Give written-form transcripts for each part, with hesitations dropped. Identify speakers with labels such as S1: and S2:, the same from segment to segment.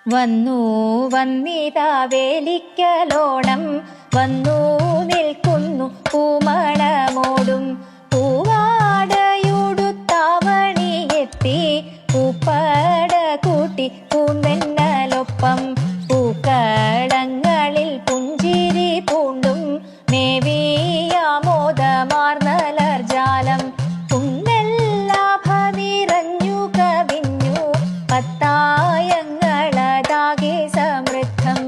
S1: വന്നു വന്നിതാ വേലിക്കലോണം വന്നു നിൽക്കുന്നു പൂമണമോടും പൂവാടയുടുത്താവണിയെത്തി പൂപ്പട കൂട്ടി പൂന്തെന്നലൊപ്പം പൂക്കളങ്ങളിൽ പുഞ്ചിരി പൂണ്ടും മേവിയാമോദമാർന്നലർജാലം കുന്നെല്ലാഭ നിറഞ്ഞു കവിഞ്ഞു പത്തായങ്ങളതാകെ സമൃദ്ധം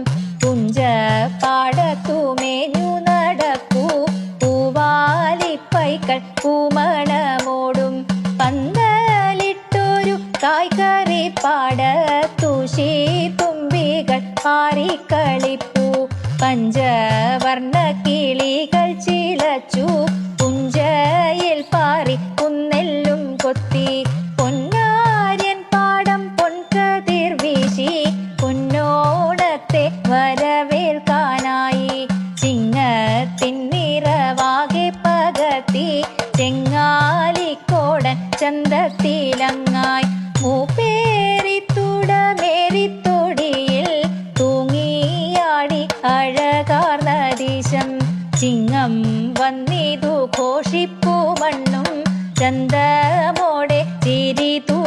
S1: പുഞ്ചപ്പാടത്തുമേഞ്ഞു നടക്കൂ പൂവാലിപ്പൈക്കൾ പൂമണമോടും പന്തലിട്ടൊരു കായ്കറി പാടത്തൂശി തുമ്പികൾ പാറിക്കളിപ്പൂ പഞ്ചവർണ്ണ കിളികൾ ചിലച്ചു പുഞ്ചയിൽ പാറി കുന്നെല്ലും കൊത്തി പൊന്നാര്യൻ പാടം പൊൻകതിർ വീശി പൊന്നോണത്തെ വരവേൽക്കാനായി ചിങ്ങത്തിൻ നിറവാകെ പകർത്തി ചെങ്ങാലിക്കോടൻ ചന്തത്തിലങ്ങായി മൂപ്പേറിത്തുടമേറിത്തൊടിയിൽ തൂങ്ങിയാടി അഴകാർന്ന ദിശം ചിങ്ങം വന്നിതു ഘോഷിപ്പൂ മണ്ണും ചന്തമോടെ ചിരിതു